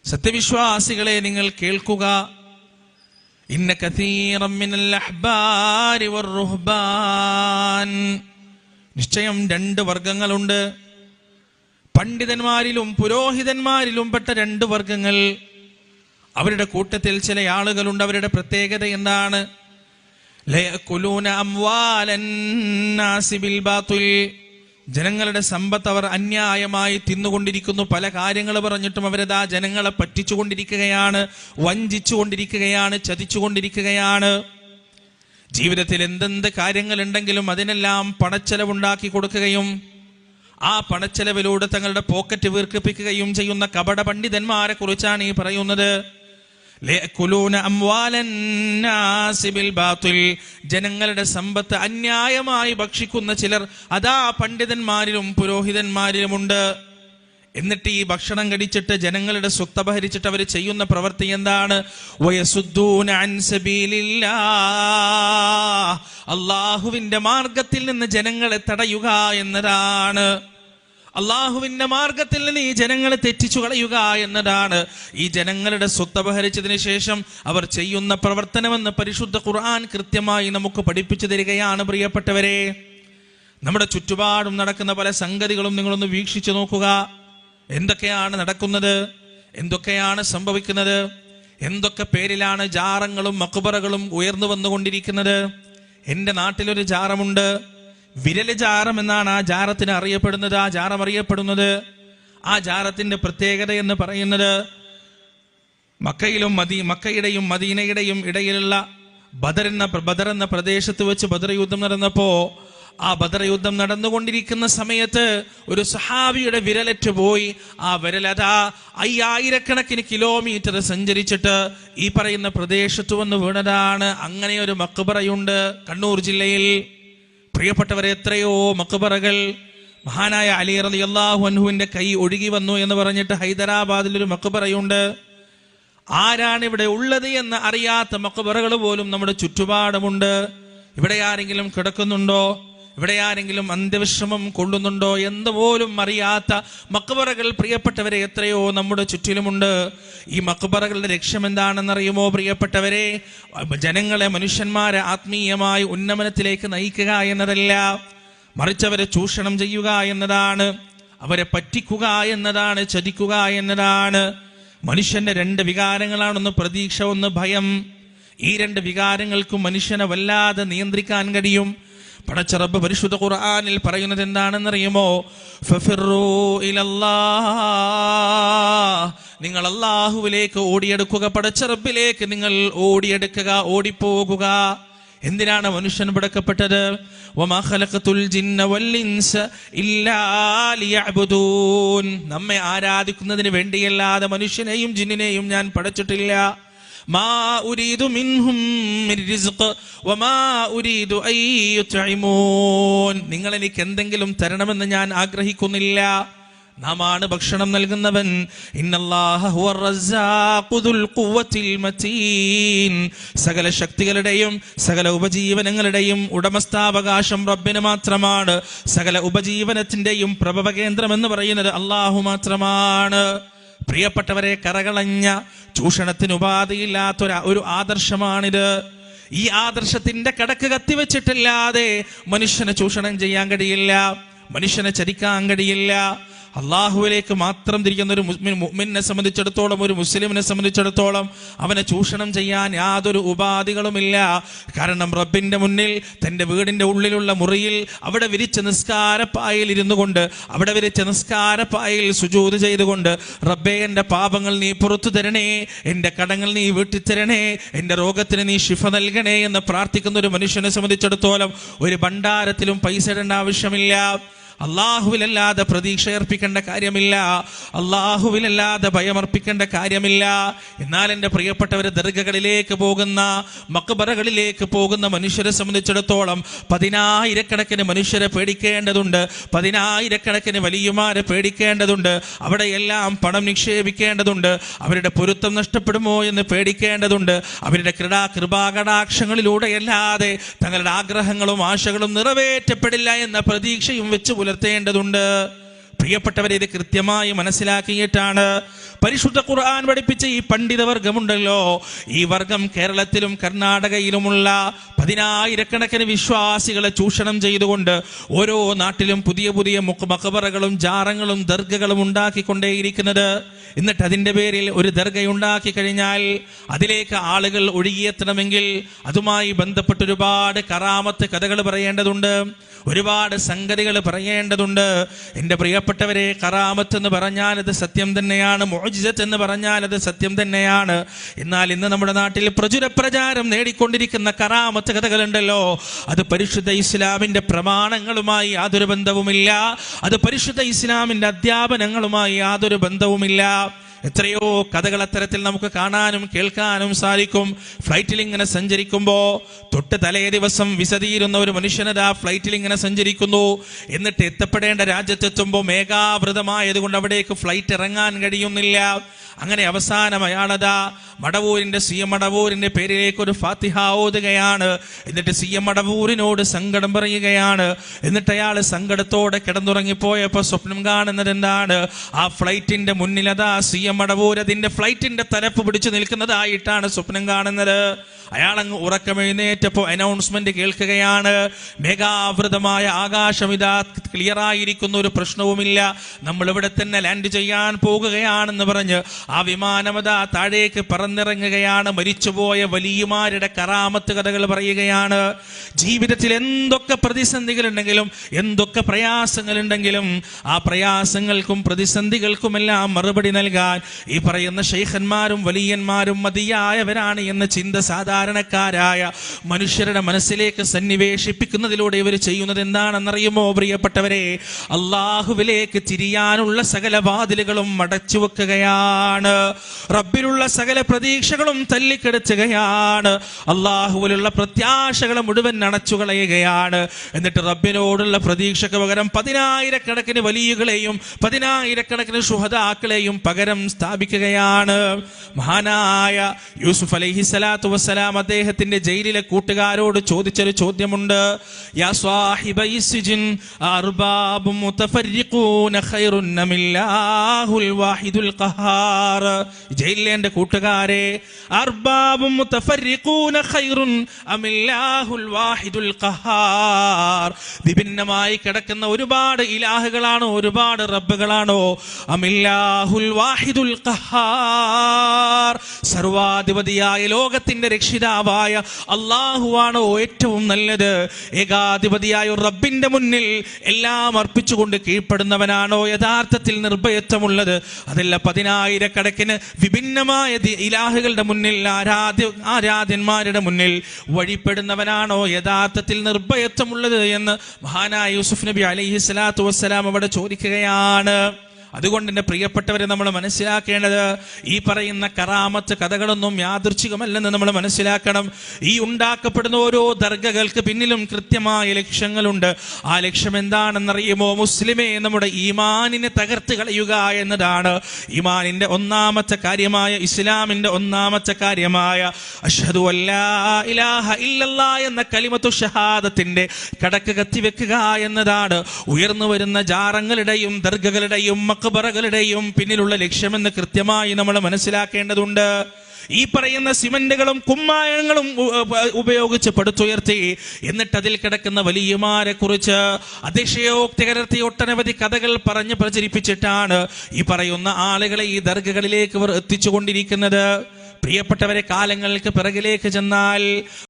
സത്യവിശ്വാസികളെ നിങ്ങൾ കേൾക്കുക. ഇന്ന കസീറൻ മിനൽ അഹ്ബാരി വറുഹ്ബാൻ, നിശ്ചയം 2 വർഗങ്ങളുണ്ട്. പണ്ഡിതന്മാരിലും പുരോഹിതന്മാരിലും പെട്ട 2 വർഗങ്ങൾ. അവരുടെ കൂട്ടത്തിൽ ചില ആളുകളുണ്ട്. അവരുടെ പ്രത്യേകത എന്താണ്? ലയകുലൂന അംവാലൻ നാസി ബിൽ ബാത്തിൽ, ജനങ്ങളുടെ സമ്പത്ത് അവർ അന്യായമായി തിന്നുകൊണ്ടിരിക്കുന്നു. പല കാര്യങ്ങൾ പറഞ്ഞിട്ടും അവരതാ ജനങ്ങളെ പറ്റിച്ചുകൊണ്ടിരിക്കുകയാണ്, വഞ്ചിച്ചുകൊണ്ടിരിക്കുകയാണ്, ചതിച്ചുകൊണ്ടിരിക്കുകയാണ്. ജീവിതത്തിൽ എന്തെന്ത് കാര്യങ്ങളുണ്ടെങ്കിലും അതിനെല്ലാം പണച്ചെലവുണ്ടാക്കി കൊടുക്കുകയും ആ പണച്ചെലവിലൂടെ തങ്ങളുടെ പോക്കറ്റ് വീർക്കിപ്പിക്കുകയും ചെയ്യുന്ന കപട പണ്ഡിതന്മാരെ കുറിച്ചാണ് ഈ പറയുന്നത്. ജനങ്ങളുടെ സമ്പത്ത് അന്യായമായി ഭക്ഷിക്കുന്ന ചിലർ അതാ പണ്ഡിതന്മാരിലും പുരോഹിതന്മാരിലുമുണ്ട്. എന്നിട്ട് ഈ ഭക്ഷണം കടിച്ചിട്ട് ജനങ്ങളുടെ സ്വത്ത് അപഹരിച്ചിട്ട് അവർ ചെയ്യുന്ന പ്രവൃത്തി എന്താണ്? അള്ളാഹുവിന്റെ മാർഗത്തിൽ നിന്ന് ജനങ്ങളെ തടയുക എന്നതാണ്. അള്ളാഹുവിന്റെ മാർഗത്തിൽ നിന്ന് ഈ ജനങ്ങളെ തെറ്റിച്ചു കളയുക എന്നതാണ്. ഈ ജനങ്ങളുടെ സ്വത്ത് അപഹരിച്ചതിന് ശേഷം അവർ ചെയ്യുന്ന പ്രവർത്തനമെന്ന് പരിശുദ്ധ ഖുർആൻ കൃത്യമായി നമുക്ക് പഠിപ്പിച്ചു തരികയാണ്. പ്രിയപ്പെട്ടവരെ, നമ്മുടെ ചുറ്റുപാടും നടക്കുന്ന പല സംഗതികളും നിങ്ങളൊന്ന് വീക്ഷിച്ചു നോക്കുക. എന്തൊക്കെയാണ് നടക്കുന്നത്? എന്തൊക്കെയാണ് സംഭവിക്കുന്നത്? എന്തൊക്കെ പേരിലാണ് ജാറങ്ങളും മക്ബറകളും ഉയർന്നു വന്നുകൊണ്ടിരിക്കുന്നത്? എൻ്റെ നാട്ടിലൊരു ജാറമുണ്ട്. വിരല് ജാറം എന്നാണ് ആ ജാറത്തിന് അറിയപ്പെടുന്നത്. ആ ജാറം അറിയപ്പെടുന്നത്, ആ ജാറത്തിന്റെ പ്രത്യേകത എന്ന് പറയുന്നത്, മക്കയുടെയും മദീനയുടെയും ഇടയിലുള്ള ബദർ എന്ന പ്രദേശത്ത് വെച്ച് ബദർ യുദ്ധം നടന്നപ്പോ, ആ ബദർ യുദ്ധം നടന്നുകൊണ്ടിരിക്കുന്ന സമയത്ത് ഒരു സഹാബിയുടെ വിരലറ്റ് പോയി. ആ വിരലതാ 5000 കിലോമീറ്റർ സഞ്ചരിച്ചിട്ട് ഈ പറയുന്ന പ്രദേശത്ത് വന്ന് വീണതാണ്. അങ്ങനെ ഒരു മക്ബറയുണ്ട് കണ്ണൂർ ജില്ലയിൽ. പ്രിയപ്പെട്ടവരെ, എത്രയോ മക്ബറകൾ. മഹാനായ അലി റളിയല്ലാഹു അൻഹുവിന്റെ കൈ ഒഴുകി വന്നു എന്ന് പറഞ്ഞിട്ട് ഹൈദരാബാദിൽ ഒരു മക്ബറയുണ്ട്. ആരാണ് ഇവിടെ ഉള്ളത് എന്ന് അറിയാത്ത മക്ബറകൾ പോലും നമ്മുടെ ചുറ്റുപാടുമുണ്ട്. ഇവിടെ ആരെങ്കിലും കിടക്കുന്നുണ്ടോ? ഇവിടെ ആരെങ്കിലും അന്ത്യവിശ്രമം കൊള്ളുന്നുണ്ടോ എന്ന് പോലും അറിയാത്ത മക്ബറകൾ പ്രിയപ്പെട്ടവരെ എത്രയോ നമ്മുടെ ചുറ്റിലുമുണ്ട്. ഈ മക്ബറകളുടെ ലക്ഷ്യം എന്താണെന്നറിയുമോ പ്രിയപ്പെട്ടവരെ? ജനങ്ങളെ, മനുഷ്യന്മാരെ ആത്മീയമായി ഉന്നമനത്തിലേക്ക് നയിക്കുക എന്നതല്ല, മറിച്ച് അവരെ ചൂഷണം ചെയ്യുക എന്നതാണ്, അവരെ പറ്റിക്കുക എന്നതാണ്, ചതിക്കുക എന്നതാണ്. മനുഷ്യന്റെ 2 വികാരങ്ങളാണ്, ഒന്ന് പ്രതീക്ഷ, ഒന്ന് ഭയം. ഈ 2 വികാരങ്ങൾക്കും മനുഷ്യനെ വല്ലാതെ നിയന്ത്രിക്കാൻ കഴിയും. പടച്ച റബ്ബ് പരിശുദ്ധ ഖുർആനിൽ പറയുന്നത് എന്താണെന്നറിയുമോ? ഫഫിറൂ ഇലല്ലാഹ്, നിങ്ങൾ അല്ലാഹുവിലേക്ക് ഓടിയെടുക്കുക, പടച്ച റബ്ബിലേക്ക് നിങ്ങൾ ഓടിയെടുക്കുക, ഓടിപ്പോകുക. എന്തിനാണ് മനുഷ്യൻ പടക്കപ്പെട്ടത്? വമാ ഖലഖതുൽ ജിന്ന വൽ ഇൻസ ഇല്ലാ ലിയഅ്ബുദൂൻ, നമ്മെ ആരാധിക്കുന്നതിന് വേണ്ടിയല്ലാതെ മനുഷ്യനെയും ജിന്നിനെയും ഞാൻ പടച്ചിട്ടില്ല. മാ ഉരീദു മിൻഹും മിൻ റിസ്ഖ് വമാ ഉരീദു അൻ യുത്ഇമൂൻ, നിങ്ങൾ എനിക്ക് എന്തെങ്കിലും തരണമെന്ന് ഞാൻ ആഗ്രഹിക്കുന്നില്ല. നാമാണ് ഭക്ഷണം നൽകുന്നവൻ. ഇന്നല്ലാഹ ഹുവർ റസ്സാഖു ദുൽ ഖുവ്വത്തിൽ മതീൻ, സകല ശക്തികളുടെയും സകല ഉപജീവനങ്ങളുടെയും ഉടമസ്ഥാവകാശം റബ്ബിന് മാത്രമാണ്. സകല ഉപജീവനത്തിന്റെയും പ്രഭവ കേന്ദ്രം എന്ന് പറയുന്നത് അല്ലാഹു മാത്രമാണ്. പ്രിയപ്പെട്ടവരെ, കറകളഞ്ഞ ചൂഷണത്തിന് ഉപാധിയില്ലാത്ത ഒരു ആദർശമാണിത്. ഈ ആദർശത്തിന്റെ കടക്ക് കത്തിവെച്ചിട്ടില്ലാതെ മനുഷ്യനെ ചൂഷണം ചെയ്യാൻ കഴിയില്ല, മനുഷ്യനെ ചതിക്കാൻ കഴിയില്ല. അള്ളാഹുവിലേക്ക് മാത്രം തിരിക്കുന്ന ഒരു മുഅ്മിനെ സംബന്ധിച്ചിടത്തോളം, ഒരു മുസ്ലിമിനെ സംബന്ധിച്ചിടത്തോളം അവനെ ചൂഷണം ചെയ്യാൻ യാതൊരു ഉപാധികളുമില്ല. കാരണം റബ്ബിന്റെ മുന്നിൽ, തന്റെ വീടിന്റെ ഉള്ളിലുള്ള മുറിയിൽ, അവിടെ വിരിച്ച നിസ്കാരപ്പായയിൽ ഇരുന്നു കൊണ്ട്, അവിടെ വിരിച്ച നിസ്കാരപ്പായയിൽ സുജൂദ് ചെയ്തുകൊണ്ട്, റബ്ബേ എന്റെ പാപങ്ങൾ നീ പുറത്തു തരണേ, എന്റെ കടങ്ങൾ നീ വീട്ടിത്തരണേ, എന്റെ രോഗത്തിന് നീ ശിഫ നൽകണേ എന്ന് പ്രാർത്ഥിക്കുന്ന ഒരു മനുഷ്യനെ സംബന്ധിച്ചിടത്തോളം ഒരു ഭണ്ഡാരത്തിലും പൈസ ഇടേണ്ട ആവശ്യമില്ല. അള്ളാഹുവിലല്ലാതെ പ്രതീക്ഷ അർപ്പിക്കേണ്ട കാര്യമില്ല, അള്ളാഹുവിലല്ലാതെ ഭയമർപ്പിക്കേണ്ട കാര്യമില്ല. എന്നാൽ എൻ്റെ പ്രിയപ്പെട്ടവരെ, ദർഗകളിലേക്ക് പോകുന്ന, മക്ബറകളിലേക്ക് പോകുന്ന മനുഷ്യരെ സംബന്ധിച്ചിടത്തോളം 10,000 മനുഷ്യരെ പേടിക്കേണ്ടതുണ്ട്, 10,000 വലിയമാരെ പേടിക്കേണ്ടതുണ്ട്. അവിടെയെല്ലാം പണം നിക്ഷേപിക്കേണ്ടതുണ്ട്, അവരുടെ പൊരുത്തം നഷ്ടപ്പെടുമോ എന്ന് പേടിക്കേണ്ടതുണ്ട്. അവരുടെ കൃപാകടാക്ഷങ്ങളിലൂടെയല്ലാതെ തങ്ങളുടെ ആഗ്രഹങ്ങളും ആശകളും നിറവേറ്റപ്പെടില്ല എന്ന പ്രതീക്ഷയും വെച്ച് പുലർത്തേണ്ടതുണ്ട്. പ്രിയപ്പെട്ടവരെ, ഇത് കൃത്യമായി മനസ്സിലാക്കിയിട്ടാണ് പരിശുദ്ധ ഖുർആൻ പഠിപ്പിച്ച ഈ പണ്ഡിത വർഗമുണ്ടല്ലോ, ഈ വർഗം കേരളത്തിലും കർണാടകയിലുമുള്ള 10,000-കണക്കിന് വിശ്വാസികളെ ചൂഷണം ചെയ്തുകൊണ്ട് ഓരോ നാട്ടിലും പുതിയ പുതിയ മഖബറകളും ജാറങ്ങളും ദർഗകളും ഉണ്ടാക്കിക്കൊണ്ടേയിരിക്കുന്നത്. എന്നിട്ട് അതിന്റെ പേരിൽ ഒരു ദർഗയുണ്ടാക്കി കഴിഞ്ഞാൽ അതിലേക്ക് ആളുകൾ ഒഴുകിയെത്തണമെങ്കിൽ അതുമായി ബന്ധപ്പെട്ട് ഒരുപാട് കറാമത്ത് കഥകൾ പറയേണ്ടതുണ്ട്, ഒരുപാട് സംഗതികൾ പറയേണ്ടതുണ്ട്. എൻ്റെ പ്രിയപ്പെട്ടവരെ, കറാമത്ത് എന്ന് പറഞ്ഞാൽ അത് സത്യം തന്നെയാണ്, മുഅ്ജിസത്ത് എന്ന് പറഞ്ഞാൽ അത് സത്യം തന്നെയാണ്. എന്നാൽ ഇന്ന് നമ്മുടെ നാട്ടിൽ പ്രചാരം നേടിക്കൊണ്ടിരിക്കുന്ന കറാമത്ത് കഥകളുണ്ടല്ലോ, അത് പരിശുദ്ധ ഇസ്ലാമിന്റെ പ്രമാണങ്ങളുമായി യാതൊരു ബന്ധവുമില്ല, അത് പരിശുദ്ധ ഇസ്ലാമിന്റെ അധ്യാപനങ്ങളുമായി യാതൊരു ബന്ധവുമില്ല. എത്രയോ കഥകൾ അത്തരത്തിൽ നമുക്ക് കാണാനും കേൾക്കാനും സാധിക്കും. ഫ്ലൈറ്റിൽ ഇങ്ങനെ സഞ്ചരിക്കുമ്പോ തൊട്ട് തലേ ദിവസം വിസതീരുന്ന ഒരു മനുഷ്യനതാ ഫ്ലൈറ്റിൽ ഇങ്ങനെ സഞ്ചരിക്കുന്നു. എന്നിട്ട് എത്തപ്പെടേണ്ട രാജ്യത്തെത്തുമ്പോൾ മേഘാവൃതമായതുകൊണ്ട് അവിടേക്ക് ഫ്ലൈറ്റ് ഇറങ്ങാൻ കഴിയുന്നില്ല. അങ്ങനെ അവസാനം അയാളതാ മടവൂരിന്റെ പേരിലേക്ക് ഒരു ഫാത്തിഹ ഓതുകയാണ്. എന്നിട്ട് CM മടവൂരിനോട് സങ്കടം പറയുകയാണ്. എന്നിട്ട് അയാൾ സങ്കടത്തോടെ കിടന്നുറങ്ങിപ്പോയപ്പോ സ്വപ്നം കാണുന്നത് എന്താണ്? ആ ഫ്ലൈറ്റിന്റെ മുന്നിലതാ CM മടവൂർ അതിന്റെ ഫ്ലൈറ്റിന്റെ തലപ്പ് പിടിച്ചു നിൽക്കുന്നതായിട്ടാണ് സ്വപ്നം കാണുന്നത്. അയാൾ അങ്ങ് ഉറക്കമെഴുന്നേറ്റപ്പോ അനൗൺസ്മെന്റ് കേൾക്കുകയാണ്, മേഘാവൃതമായ ആകാശം ഇതാ ക്ലിയറായിരിക്കുന്ന, ഒരു പ്രശ്നവുമില്ല, നമ്മൾ ഇവിടെ തന്നെ ലാൻഡ് ചെയ്യാൻ പോകുകയാണെന്ന് പറഞ്ഞ് ആ വിമാനമതാ താഴേക്ക് പറന്നിറങ്ങുകയാണ്. മരിച്ചുപോയ വലിയമാരുടെ കറാമത്ത് കഥകൾ പറയുകയാണ്. ജീവിതത്തിൽ എന്തൊക്കെ പ്രതിസന്ധികളുണ്ടെങ്കിലും എന്തൊക്കെ പ്രയാസങ്ങളുണ്ടെങ്കിലും ആ പ്രയാസങ്ങൾക്കും പ്രതിസന്ധികൾക്കുമെല്ലാം മറുപടി നൽകാൻ ഈ പറയുന്ന ശൈഖന്മാരും വലിയന്മാരും മതിയായവരാണ് എന്ന ചിന്ത സാധാരണക്കാരായ മനുഷ്യരുടെ മനസ്സിലേക്ക് സന്നിവേശിപ്പിക്കുന്നതിലൂടെ ഇവർ ചെയ്യുന്നത് എന്താണെന്നറിയുമോ പ്രിയപ്പെട്ടവരെ? അള്ളാഹുവിലേക്ക് തിരിയാനുള്ള സകല വാതിലുകളും അടച്ചു വെക്കുകയാണ്, റബ്ബിലുള്ള സകല പ്രതീക്ഷകളും തല്ലിക്കെടുത്തുകയാണ്, അള്ളാഹുവിലുള്ള പ്രത്യാശകളെ മുഴുവൻ അടച്ചു കളയുകയാണ്. എന്നിട്ട് റബ്ബിനോടുള്ള പ്രതീക്ഷയ്ക്ക് പകരം 10,000-കണക്കിന് വലിയകളെയും 10,000-കണക്കിന് ശുഹദാക്കളെയും പകരം സ്ഥാപിക്കുകയാണ്. മഹാനായ യൂസുഫ് അലൈഹിസ്സലാത്തു വസ്സലാം അദ്ദേഹത്തിന്റെ ജയിലിലെ കൂട്ടുകാരോട് ചോദിച്ചൊരു ചോദ്യമുണ്ട്. യാ സ്വാഹിബൈ സിജ്ൻ അർബാബും മുതഫർരിഖൂന ഖൈറുൻ അമില്ലാഹുൽ വാഹിദുൽ ഖഹാർ. ജയിലിലെ എൻ്റെ കൂട്ടുകാരെ, അർബാബും മുതഫർരിഖൂന ഖൈറുൻ അമില്ലാഹുൽ വാഹിദുൽ ഖഹാർ, വിഭിന്നമായി കിടക്കുന്ന ഒരുപാട് ഇലാഹുകളാണോ, ഒരുപാട് റബ്ബുകളാണോ? അമില്ലാഹുൽ വാഹിദുൽ ഖഹാർ, സർവാധിപതിയായ ലോകത്തിന്റെ രക്ഷിതാവായ അള്ളാഹുവാണോ ഏറ്റവും നല്ലത്? ഏകാധിപതിയായ റബ്ബിന്റെ മുന്നിൽ എല്ലാം അർപ്പിച്ചുകൊണ്ട് കീഴ്പ്പെടുന്നവനാണോ യഥാർത്ഥത്തിൽ നിർഭയത്വമുള്ളത്? അതല്ല 10,000-കണക്കിന് വിഭിന്നമായ ഇലാഹുകളുടെ മുന്നിൽ, ആരാധ്യന്മാരുടെ മുന്നിൽ വഴിപ്പെടുന്നവനാണോ യഥാർത്ഥത്തിൽ നിർഭയത്വമുള്ളത് എന്ന് മഹാനായ യൂസുഫ് നബി അലൈഹിസ്സലാത്തു വസ്സലാം അവിടെ ചോദിക്കുകയാണ്. അതുകൊണ്ട് എൻ്റെ പ്രിയപ്പെട്ടവരെ, നമ്മൾ മനസ്സിലാക്കേണ്ടത് ഈ പറയുന്ന കറാമത്ത് കഥകളൊന്നും യാദൃച്ഛികമല്ലെന്ന് നമ്മൾ മനസ്സിലാക്കണം. ഈ ഉണ്ടാക്കപ്പെടുന്ന ഓരോ ദർഗകൾക്ക് പിന്നിലും കൃത്യമായ ലക്ഷ്യങ്ങളുണ്ട്. ആ ലക്ഷ്യം എന്താണെന്നറിയുമോ? മുസ്ലിമേ, നമ്മുടെ ഈമാനിനെ തകർത്ത് കളയുക എന്നതാണ്. ഈമാനിന്റെ ഒന്നാമത്തെ കാര്യമായ, ഇസ്ലാമിന്റെ ഒന്നാമത്തെ കാര്യമായ അഷ്ഹദു അല്ലാ ഇലാഹ ഇല്ലല്ലാഹ് എന്ന കലിമത്തു ഷഹാദത്തിന്റെ കടക്ക് കത്തിവെക്കുക എന്നതാണ് ഉയർന്നു വരുന്ന ജാറങ്ങളുടെയും ദർഗകളുടെയും മഖബറകളുടെയും പിന്നിലുള്ള ലക്ഷ്യമെന്ന് കൃത്യമായി നമ്മൾ മനസ്സിലാക്കേണ്ടതുണ്ട്. ഈ പറയുന്ന സിമന്റുകളും കുമ്മായങ്ങളും ഉപയോഗിച്ച് പടുത്തുയർത്തി എന്നിട്ട് അതിൽ കിടക്കുന്ന വലിയമാരെ കുറിച്ച് അതിശയോക്തി കലർത്തി ഒട്ടനവധി കഥകൾ പറഞ്ഞ് പ്രചരിപ്പിച്ചിട്ടാണ് ഈ പറയുന്ന ആളുകളെ ഈ ദർഗകളിലേക്ക് ഇവർ എത്തിച്ചുകൊണ്ടിരിക്കുന്നത്. പ്രിയപ്പെട്ടവരെ, കാലങ്ങൾക്ക് പിറകിലേക്ക് ചെന്നാൽ